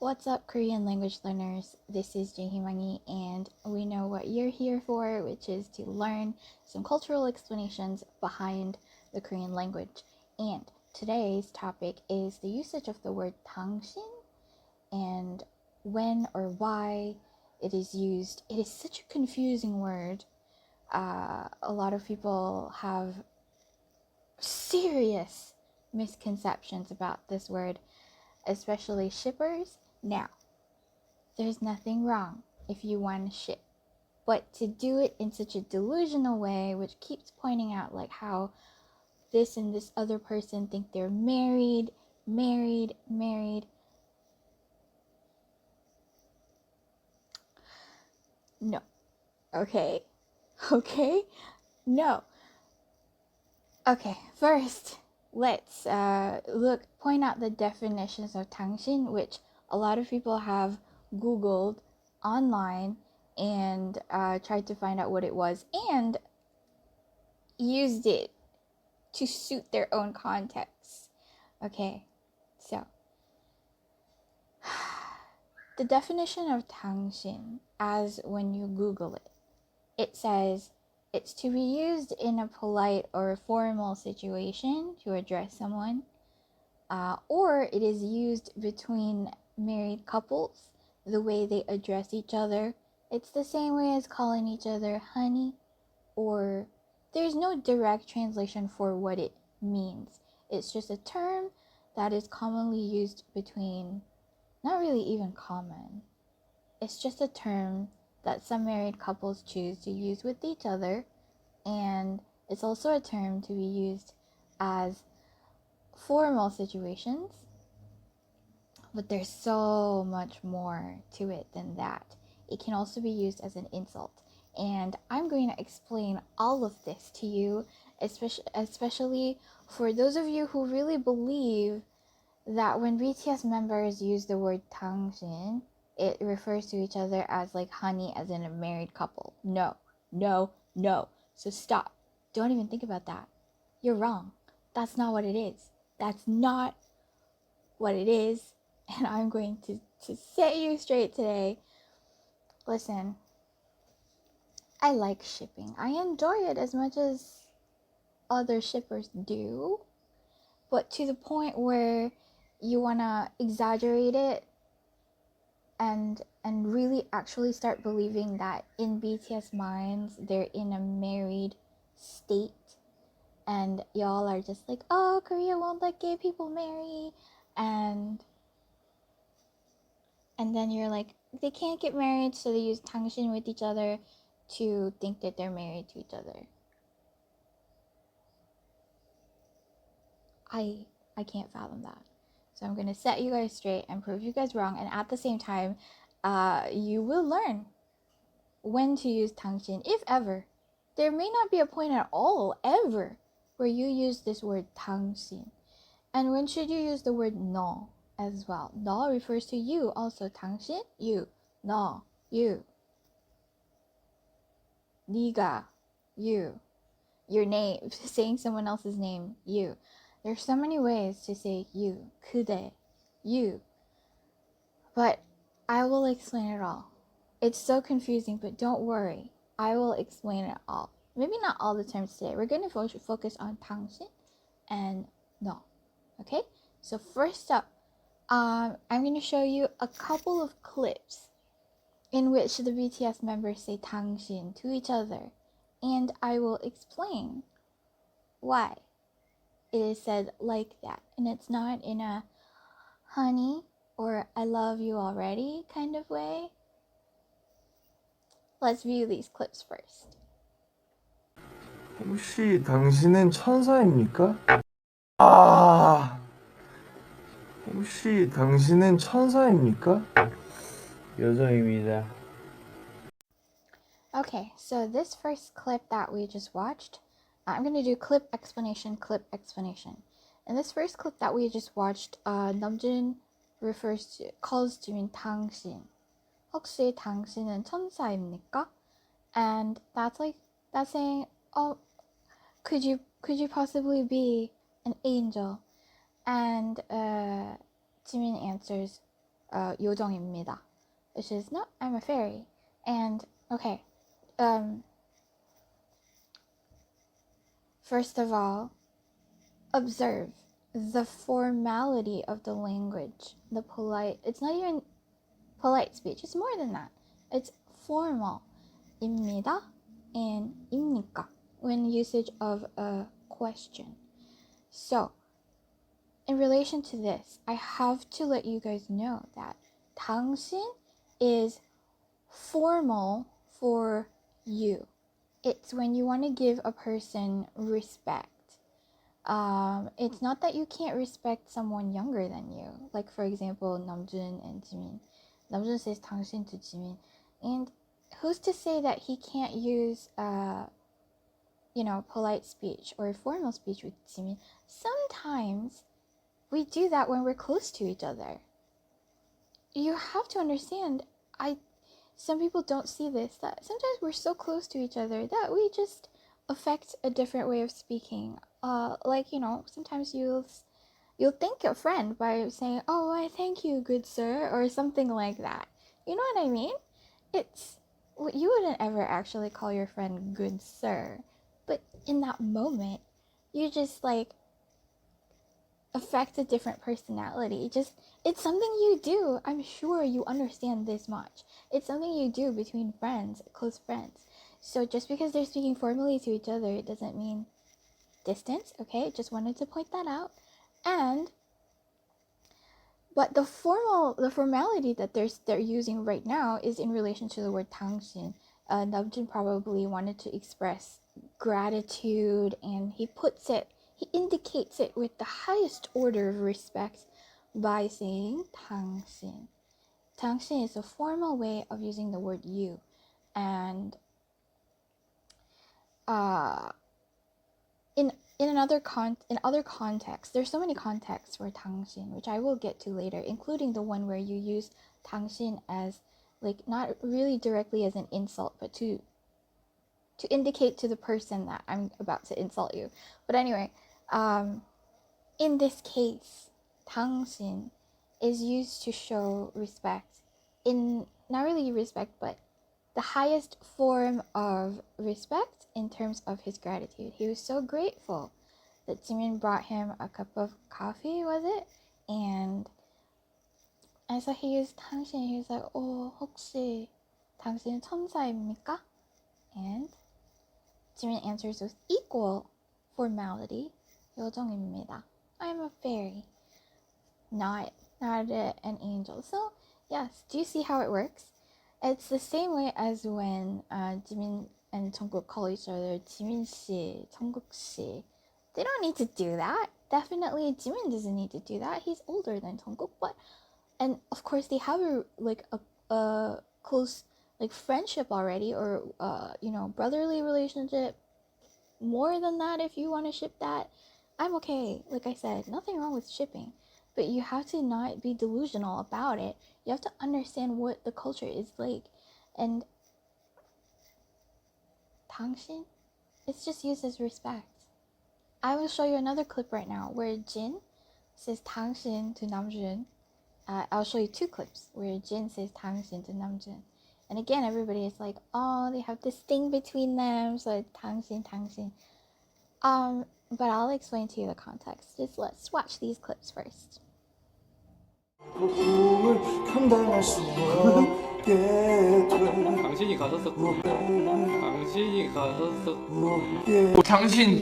What's up, Korean language learners? This is Jaehimangi, and we know what you're here for, which is to learn some cultural explanations behind the Korean language. And today's topic is the usage of the word Dangshin and when or why it is used. It is such a confusing word. A lot of people have serious misconceptions about this word, especially shippers. Now, there's nothing wrong if you want to ship, but to do it in such a delusional way, which keeps pointing out like how this and this other person think they're married. No. Okay. No. Okay, first, let's point out the definitions of Dangshin, which a lot of people have Googled online and tried to find out what it was and used it to suit their own context. Okay, so the definition of Dangshin, as when you Google it, it says it's to be used in a polite or formal situation to address someone, or it is used between married couples, the way they address each other. It's the same way as calling each other honey, or there's no direct translation for what it means. It's just a term that is commonly used between, not really even common, it's just a term that some married couples choose to use with each other, and it's also a term to be used as formal situations, but there's so much more to it than that. It can also be used as an insult, and I'm going to explain all of this to you, especially for those of you who really believe that when BTS members use the word Dangshin, it refers to each other as like honey, as in a married couple. No. So stop. Don't even think about that. You're wrong. That's not what it is. That's not what it is. And I'm going to set you straight today. Listen, I like shipping. I enjoy it as much as other shippers do. But to the point where you want to exaggerate it and really actually start believing that in BTS minds they're in a married state, and y'all are just like, oh, Korea won't let gay people marry, and then you're like, they can't get married, so they use Dangshin with each other to think that they're married to each other. I can't fathom that. So I'm gonna set you guys straight and prove you guys wrong, and at the same time, you will learn when to use Dangshin, if ever. There may not be a point at all, ever, where you use this word Dangshin. And when should you use the word no as well? No refers to you, also Dangshin, you. No, you. 네가, you. Your name, saying someone else's name, you. There's so many ways to say you, 그대, you. But I will explain it all. It's so confusing, but don't worry. I will explain it all. Maybe not all the terms today. We're going to focus on Dangshin and no. Okay? So first up, I'm going to show you a couple of clips in which the BTS members say Dangshin to each other, and I will explain why it is said like that. And it's not in a honey or I love you already kind of way. Let's view these clips first. 혹시 당신은 천사입니까? 아, 혹시 당신은 천사입니까? 요정입니다. Okay, so this first clip that we just watched, I'm going to do clip explanation. In this first clip that we just watched, Namjoon calls Jimin Dangshin. 혹시 당신은 천사입니까? And that's saying, oh, could you possibly be an angel? And Jimin answers, 요정입니다, which is no, I'm a fairy. And okay, first of all, observe the formality of the language, the polite. It's not even polite speech. It's more than that. It's formal. 입니다 and 입니까 when usage of a question. So, in relation to this, I have to let you guys know that 당신 is formal for you. It's when you want to give a person respect. It's not that you can't respect someone younger than you. Like, for example, Namjoon and Jimin. Namjoon says 당신 to Jimin. And who's to say that he can't use, polite speech or formal speech with Jimin? Sometimes we do that when we're close to each other. You have to understand, some people don't see this, that sometimes we're so close to each other that we just affect a different way of speaking. Sometimes you'll thank a friend by saying, "Oh, I thank you, good sir," or something like that. You know what I mean? You wouldn't ever actually call your friend good sir, but in that moment, you just affect a different personality. It's something you do. I'm sure you understand this much. It's something you do between friends, close friends. So just because they're speaking formally to each other, it doesn't mean distance, okay? Just wanted to point that out. But the formality that they're using right now is in relation to the word Dangshin. Namjoon probably wanted to express gratitude, and he indicates it with the highest order of respect by saying Dangshin. Dangshin is a formal way of using the word you, and in other contexts, there's so many contexts for 당신, which I will get to later, including the one where you use 당신 as not really directly as an insult, but to indicate to the person that I'm about to insult you. But anyway, in this case, 당신 is used to show respect, in not really respect, but the highest form of respect in terms of his gratitude. He was so grateful that Jimin brought him a cup of coffee, was it? And so he used 당신. He was like, 혹시 당신은 천사입니까? And Jimin answers with equal formality, 요정입니다. I'm a fairy, not an angel. So yes, do you see how it works? It's the same way as when Jimin and Jungkook call each other Jimin 씨, Jungkook 씨. They don't need to do that. Definitely Jimin doesn't need to do that. He's older than Jungkook, and of course they have a close friendship already, or brotherly relationship. More than that, if you want to ship that, I'm okay. Like I said, nothing wrong with shipping. But you have to not be delusional about it. You have to understand what the culture is like. And 당신, it's just used as respect. I will show you another clip right now where Jin says 당신 to Namjoon. I'll show you two clips where Jin says 당신 to Namjoon. And again, everybody is like, oh, they have this thing between them, so it's 당신. But I'll explain to you the context. Just let's watch these clips first. 당신이 가졌었고 당신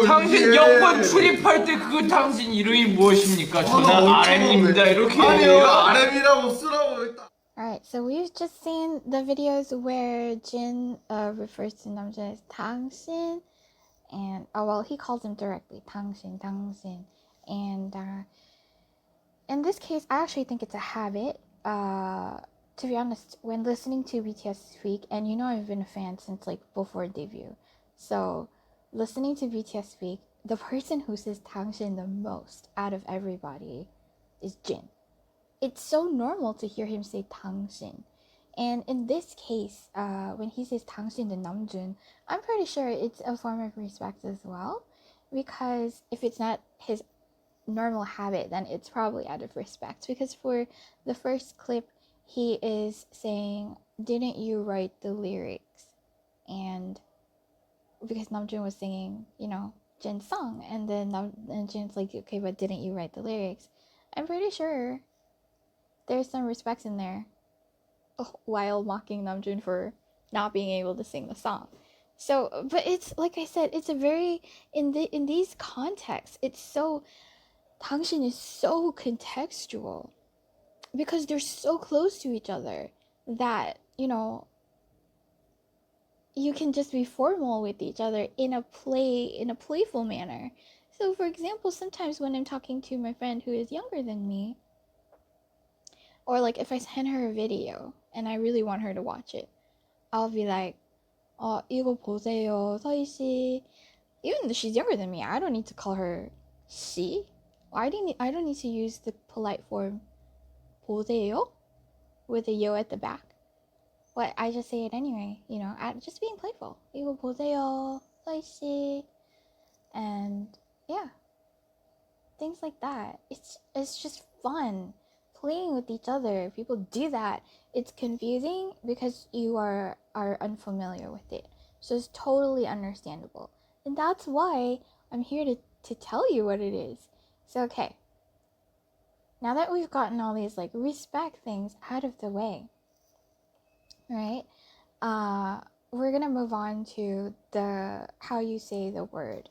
당신 여권 출입할 때 그 당신 이름이 무엇입니까? 저는 RM입니다. 이렇게 아니요, RM이라고 쓰라고 했다. Alright, so we've just seen the videos where Jin refers to Namjoon as Dangsin, and he calls him directly Dangsin. And in this case, I actually think it's a habit. To be honest, when listening to BTS speak, and I've been a fan since before debut, so listening to BTS speak, the person who says Dangsin the most out of everybody is Jin. It's so normal to hear him say Dangsin. And in this case, when he says Dangsin to Namjoon, I'm pretty sure it's a form of respect as well, because if it's not his normal habit, then it's probably out of respect. Because for the first clip, he is saying, "Didn't you write the lyrics?" And because Namjoon was singing, Jin's song, and then Jin's like, "Okay, but didn't you write the lyrics?" I'm pretty sure there's some respect in there, while mocking Namjoon for not being able to sing the song. So, but it's like I said, it's a very in these contexts, it's so Dangshin is so contextual because they're so close to each other that you can just be formal with each other in a playful manner. So, for example, sometimes when I'm talking to my friend who is younger than me, or like if I send her a video and I really want her to watch it, I'll be like, 이거 보세요, 서희 씨. Even though she's younger than me, I don't need to call her she. I don't need to use the polite form 보세요 with a yo at the back. But I just say it anyway, just being playful. 이거 보세요, 서희 씨. And yeah, things like that. It's just fun playing with each other. People do that. It's confusing because you are unfamiliar with it. So it's totally understandable. And that's why I'm here to tell you what it is. So okay. Now that we've gotten all these like respect things out of the way, right? We're gonna move on to the how you say the word.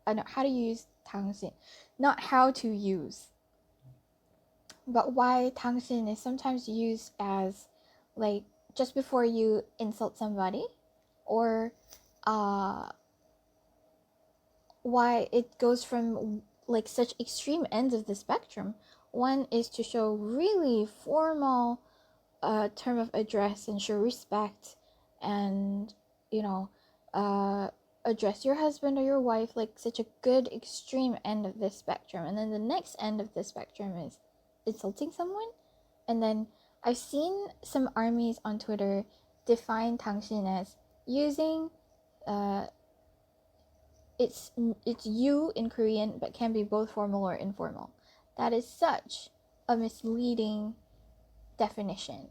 No, how to use 당신. Not how to use, but why 당신 is sometimes used as like just before you insult somebody, or why it goes from like such extreme ends of the spectrum. One is to show really formal term of address and show respect, and address your husband or your wife, like such a good extreme end of this spectrum. And then the next end of the spectrum is insulting someone. And then I've seen some armies on Twitter define 당신 as using it's you in Korean, but can be both formal or informal. That is such a misleading definition.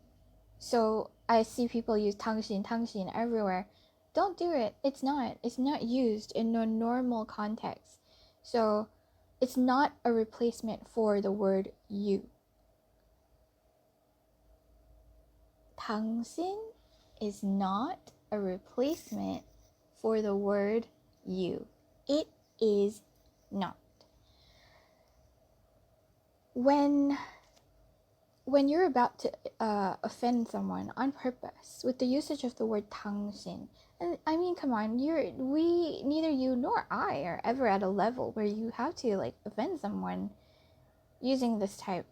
So I see people use 당신 everywhere. Don't do it. It's not used in a normal context. So it's not a replacement for the word you. 당신 is not a replacement for the word you. It is not. When you're about to offend someone on purpose with the usage of the word 당신, and I mean, come on, neither you nor I are ever at a level where you have to like offend someone using this type.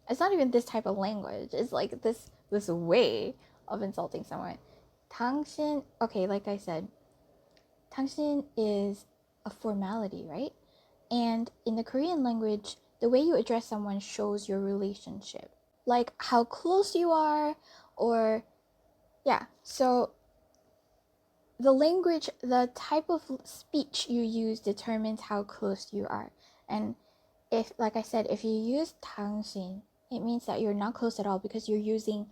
It's not even this type of language. It's like this way of insulting someone. 당신, okay, like I said, 당신 is a formality, right? And in the Korean language, the way you address someone shows your relationship, like how close you are, or yeah. So the language, the type of speech you use determines how close you are. And if, like I said, if you use 당신, it means that you're not close at all because you're using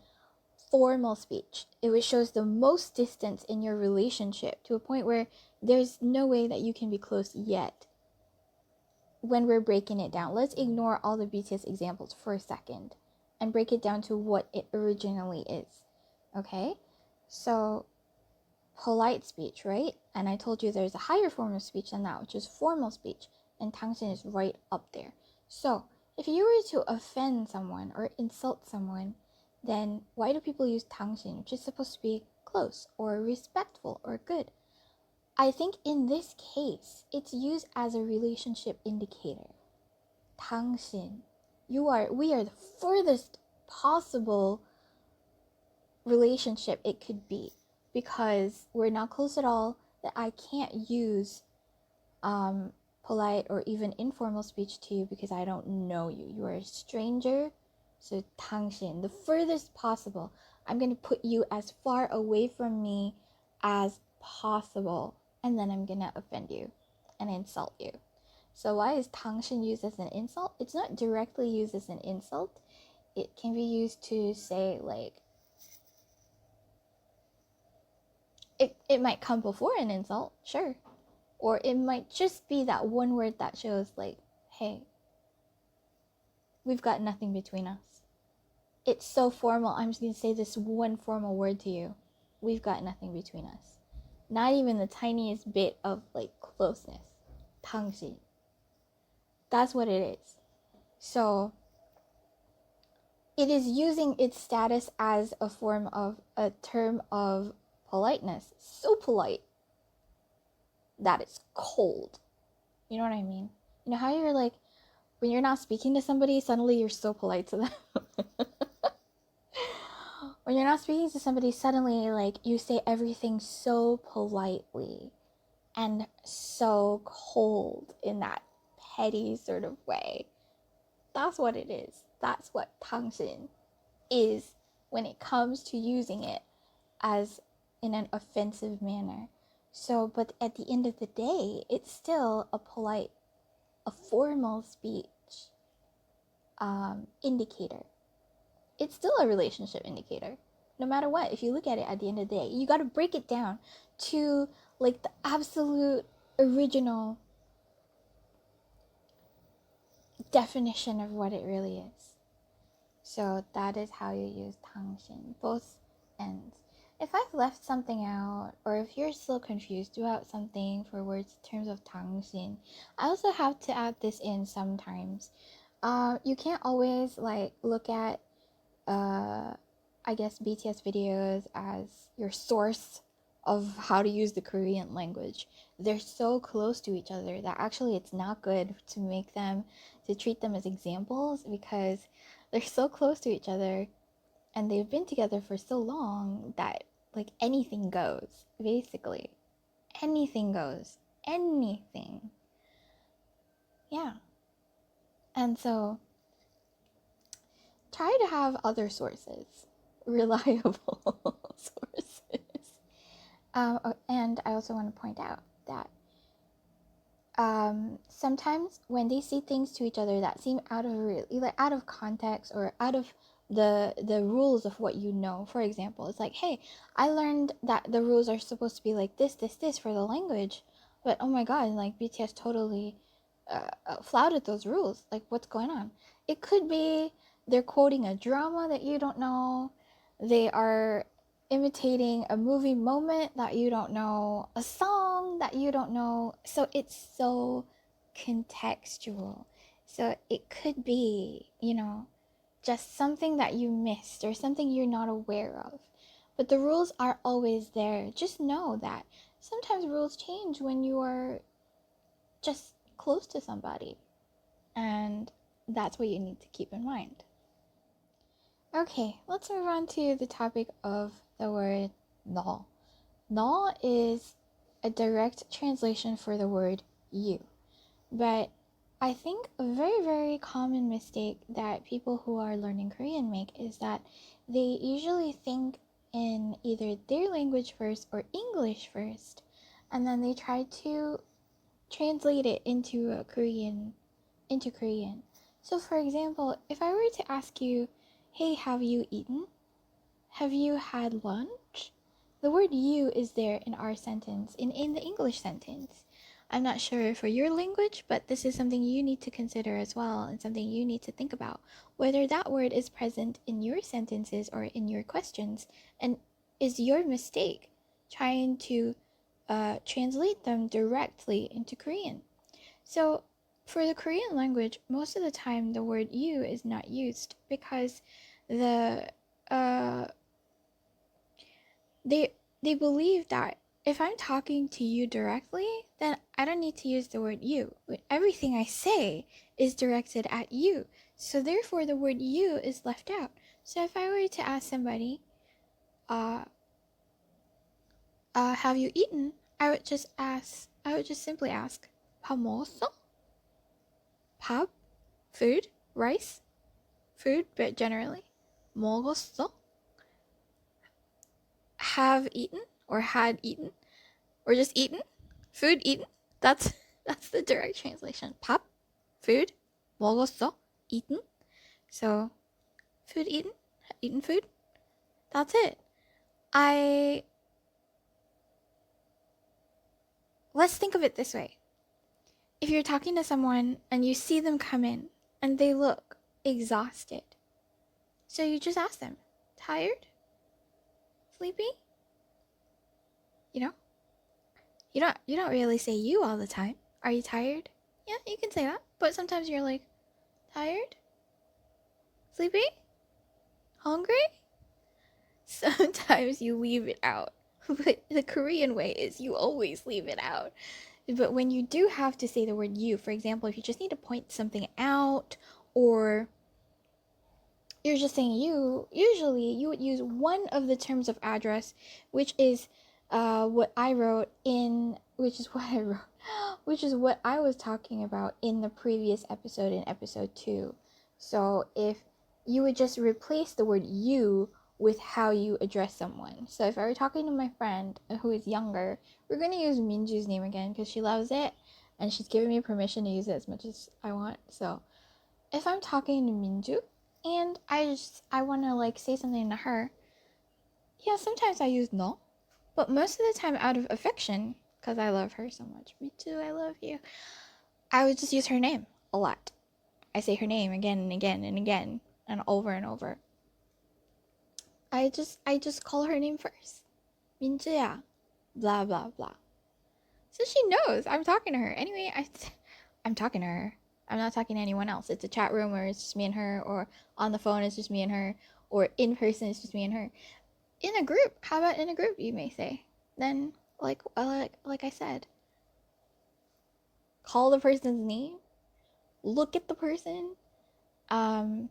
formal speech. It shows the most distance in your relationship to a point where there's no way that you can be close yet. When we're breaking it down, let's ignore all the BTS examples for a second and break it down to what it originally is. Okay? So polite speech, right? And I told you there's a higher form of speech than that, which is formal speech, and 당신 is right up there. So if you were to offend someone or insult someone, then why do people use 당신, which is supposed to be close or respectful or good? I think in this case, it's used as a relationship indicator. 당신, we are the furthest possible relationship it could be, because we're not close at all, that I can't use polite or even informal speech to you because I don't know you. You are a stranger. So 당신, the furthest possible. I'm going to put you as far away from me as possible, and then I'm going to offend you and insult you. So why is 당신 used as an insult? It's not directly used as an insult. It can be used to say, like, it might come before an insult, sure. Or it might just be that one word that shows, like, hey, we've got nothing between us. It's so formal, I'm just going to say this one formal word to you. We've got nothing between us. Not even the tiniest bit of, like, closeness. 당신. That's what it is. So it is using its status as a form of a term of politeness. So polite that it's cold. You know what I mean? You know how you're like, when you're not speaking to somebody, suddenly you're so polite to them. When you're not speaking to somebody, suddenly, like, you say everything so politely and so cold in that petty sort of way. That's what it is. That's what 당신 is when it comes to using it as in an offensive manner. So, but at the end of the day, it's still a polite, a formal speech indicator. It's still a relationship indicator. No matter what, if you look at it at the end of the day, you got to break it down to, like, the absolute original definition of what it really is. So that is how you use 당신, both ends. If I've left something out, or if you're still confused about something for words in terms of 당신, I also have to add this in sometimes. You can't always, like, look at I guess BTS videos as your source of how to use the Korean language. They're so close to each other that actually it's not good to treat them as examples, because they're so close to each other and they've been together for so long that, like, anything goes, basically. Anything goes. Anything. Yeah. And so try to have other sources, reliable sources. And I also want to point out that sometimes when they say things to each other that seem out of context, or out of the rules of what you know. For example, it's like, hey, I learned that the rules are supposed to be like this for the language, but oh my god, like, BTS totally flouted those rules. Like, what's going on? It could be they're quoting a drama that you don't know. They are imitating a movie moment that you don't know, a song that you don't know. So it's so contextual. So it could be, just something that you missed or something you're not aware of. But the rules are always there. Just know that sometimes rules change when you are just close to somebody. And that's what you need to keep in mind. Okay, let's move on to the topic of the word 너. 너 is a direct translation for the word you. But I think a very, very common mistake that people who are learning Korean make is that they usually think in either their language first or English first, and then they try to translate it into Korean. So for example, if I were to ask you, hey, have you eaten? Have you had lunch? The word you is there in our sentence, in the English sentence. I'm not sure for your language, but this is something you need to consider as well, and something you need to think about, whether that word is present in your sentences or in your questions, and is your mistake trying to translate them directly into Korean. So for the Korean language, most of the time the word you is not used, because the they believe that if I'm talking to you directly, then I don't need to use the word you. Everything I say is directed at you. So therefore the word you is left out. So if I were to ask somebody, have you eaten? I would just simply ask, 밥 먹었어? 밥? Food? Rice? Food, but generally. 먹었어? Have eaten? Or had eaten? Or just eaten? Food eaten? That's That's the direct translation. 밥, food, 먹었어, eaten. So, food eaten, eaten food. That's it. Let's think of it this way. If you're talking to someone and you see them come in and they look exhausted, so you just ask them, tired? Sleepy? You know? You don't really say you all the time. Are you tired? Yeah, you can say that. But sometimes you're like, tired? Sleepy? Hungry? Sometimes you leave it out. But the Korean way is you always leave it out. But when you do have to say the word you, for example, if you just need to point something out or you're just saying you, usually you would use one of the terms of address, which is what I wrote, which is what I was talking about in the previous episode, in episode 2. So if you would just replace the word you with how you address someone. So if I were talking to my friend who is younger, we're going to use Minju's name again because she loves it and she's given me permission to use it as much as I want. So if I'm talking to Minju and I want to like say something to her, yeah, sometimes I use no, but most of the time out of affection because I love her so much. Me too, I love you. I would just use her name a lot. I say her name again and again and again and over. I just call her name first. 민주야, blah blah blah. So she knows I'm talking to her. Anyway, I'm talking to her. I'm not talking to anyone else. It's a chat room where it's just me and her, or on the phone it's just me and her, or in person it's just me and her. In a group, how about in a group? You may say. Then, like I said, call the person's name, look at the person. Yeah.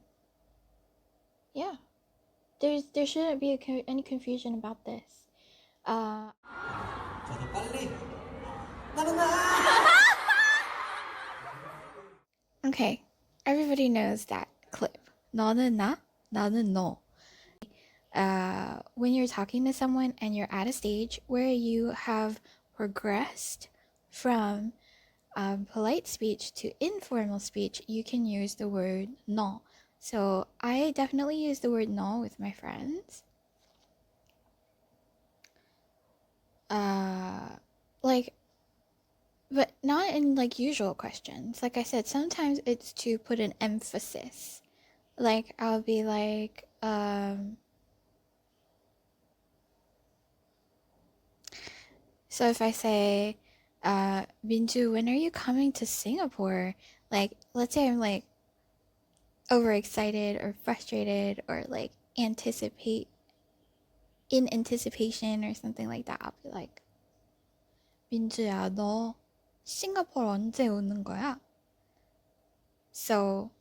There shouldn't be any confusion about this. Okay, everybody knows that clip. 너는 나, 나는 너. When you're talking to someone and you're at a stage where you have progressed from polite speech to informal speech, you can use the word no. So I definitely use the word no with my friends. But not in like usual questions. Like I said, sometimes it's to put an emphasis. Like I'll be like, so if I say, Binju, when are you coming to Singapore? Like, let's say I'm like overexcited or frustrated or like in anticipation or something like that. I'll be like, 민주야, 너 싱가포르 언제 오는 거야? So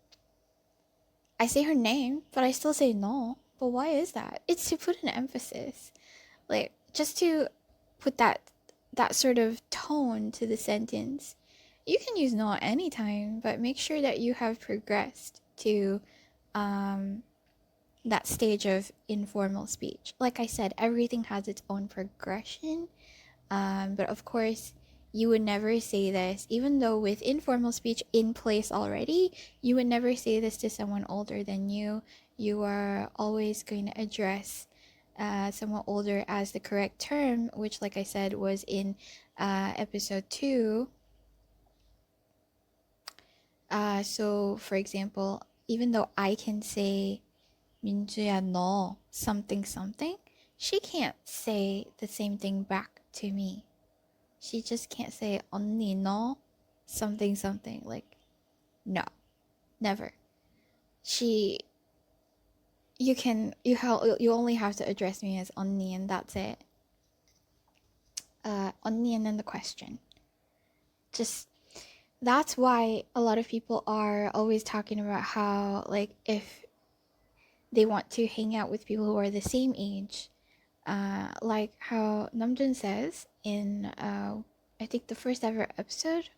I say her name, but I still say no. But why is that? It's to put an emphasis. Like, just to put that sort of tone to the sentence. You can use no anytime, but make sure that you have progressed to that stage of informal speech. Like I said, everything has its own progression. But of course, you would never say this, even though with informal speech in place already, you would never say this to someone older than you. You are always going to address someone older as the correct term, which, like I said, was in episode 2. So, for example, even though I can say 민주야 너 something something, she can't say the same thing back to me. She just can't say 언니 너 something something. Like, no, never. You only have to address me as 언니 and that's it. 언니 and then the question. Just, that's why a lot of people are always talking about how, like, if they want to hang out with people who are the same age, like how Namjoon says in I think the first ever episode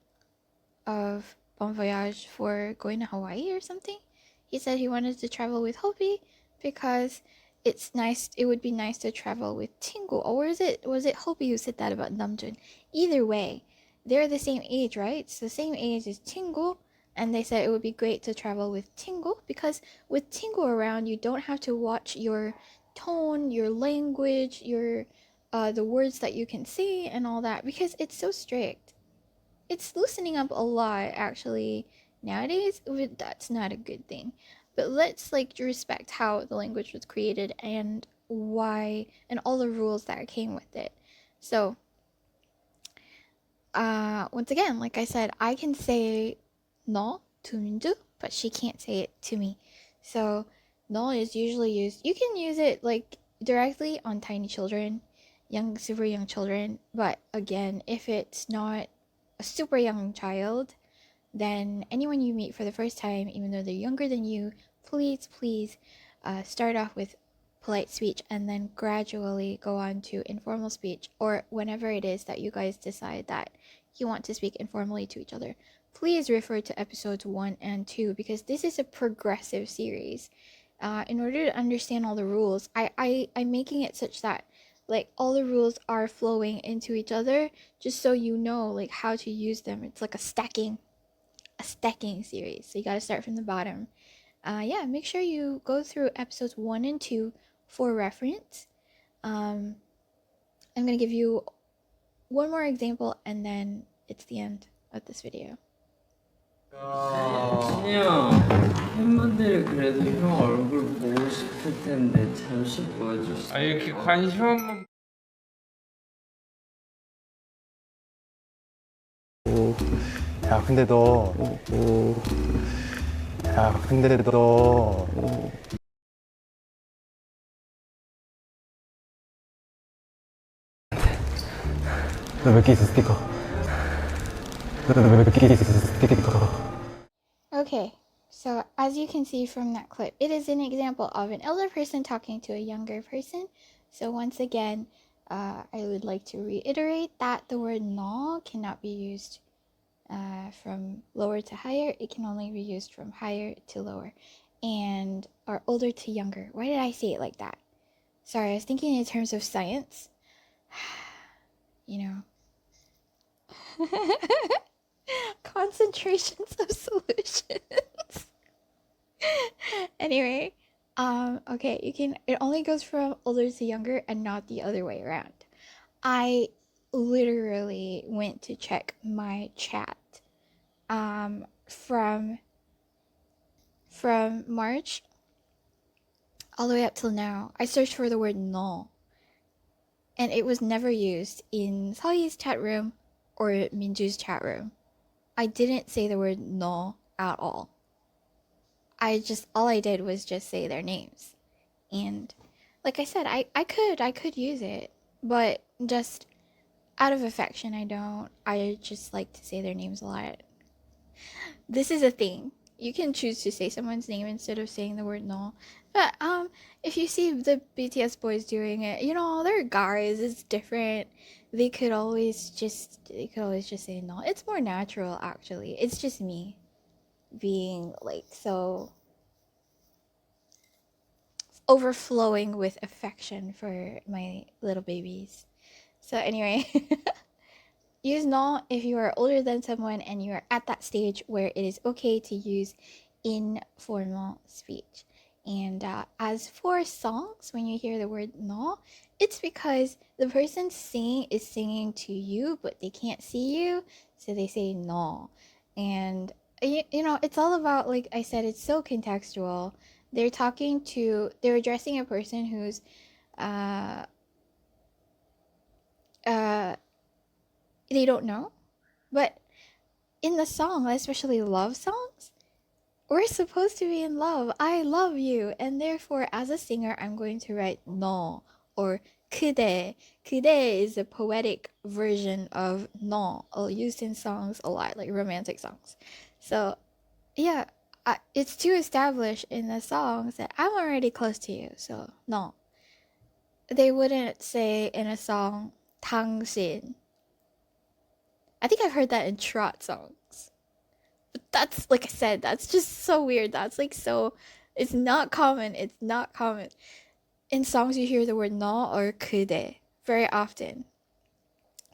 of Bon Voyage for going to Hawaii or something, he said he wanted to travel with Hopi because it would be nice to travel with 친구. Or was it Hopi who said that about Namjoon? Either way, they're the same age, right? It's the same age as 친구, and they said it would be great to travel with 친구 because with 친구 around, you don't have to watch your tone, your language, your the words that you can say and all that because it's so strict. It's loosening up a lot actually nowadays. That's not a good thing. But let's like respect how the language was created and why and all the rules that came with it. So once again, like I said, I can say no to Minju, but she can't say it to me. So no is usually used. You can use it like directly on tiny children, young, super young children. But again, if it's not a super young child, then anyone you meet for the first time, even though they're younger than you, please start off with polite speech and then gradually go on to informal speech, or whenever it is that you guys decide that you want to speak informally to each other. Please refer to episodes 1 and 2 because this is a progressive series. In order to understand all the rules, I'm making it such that like all the rules are flowing into each other just so you know like how to use them. It's like a stacking series. So you got to start from the bottom. Yeah, make sure you go through episodes 1 and 2 for reference. I'm going to give you one more example and then it's the end of this video. 진영, 팬분들이 그래도 형 얼굴 보고 싶을 텐데 잠시 보여줬어. 아 이렇게 관심 한번. 야 근데 너 야 근데 너 너 몇 개 있어 스티커 너 몇 개 있어 스티커 Okay, so as you can see from that clip, it is an example of an elder person talking to a younger person. So once again, I would like to reiterate that the word no cannot be used from lower to higher. It can only be used from higher to lower and or older to younger. Why did I say it like that? Sorry, I was thinking in terms of science. You know. Concentrations of solutions. Anyway, okay, it only goes from older to younger and not the other way around. I literally went to check my chat from March all the way up till now. I searched for the word no, and it was never used in Seoi's chat room or Minju's chat room. I didn't say the word no at all. All I did was just say their names. And like I said, I could use it, but just out of affection, I don't. I just like to say their names a lot. This is a thing. You can choose to say someone's name instead of saying the word no. But if you see the BTS boys doing it, you know, they're guys, it's different. They could always just say no. It's more natural actually. It's just me being like so overflowing with affection for my little babies. So anyway, use no if you are older than someone and you are at that stage where it is okay to use informal speech. And as for songs, when you hear the word no, it's because the person singing is singing to you, but they can't see you, so they say no. And you know, it's all about, like I said, it's so contextual. They're addressing a person who's they don't know. But in the song, especially love songs, we're supposed to be in love. I love you. And therefore, as a singer, I'm going to write no or 그대. 그대 is a poetic version of no, used in songs a lot, like romantic songs. So, yeah, it's to establish in the songs that I'm already close to you. So, no. They wouldn't say in a song, Dangsin. I think I've heard that in trot songs. But that's, like I said, that's just so weird. That's like so, it's not common. It's not common. In songs, you hear the word no or 그대 very often.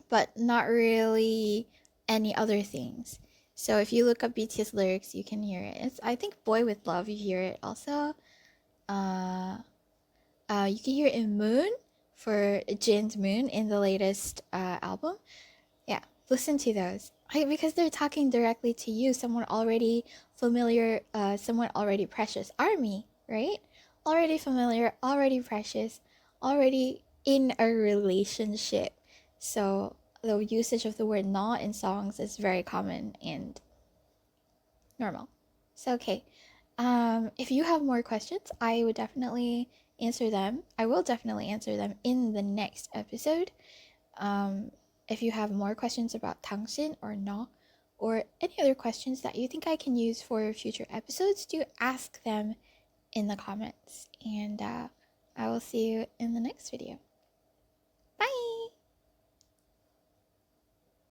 But not really any other things. So if you look up BTS lyrics, you can hear it. It's, I think Boy With Love, you hear it also. You can hear it in Moon for Jin's Moon in the latest album. Yeah, listen to those. Because they're talking directly to you, someone already familiar, someone already precious. Army, right? Already familiar, already precious, already in a relationship. So the usage of the word not in songs is very common and normal. So okay. If you have more questions, I would definitely answer them. I will definitely answer them in the next episode. If you have more questions about Dangsin or no, or any other questions that you think I can use for future episodes, do ask them in the comments. And I will see you in the next video.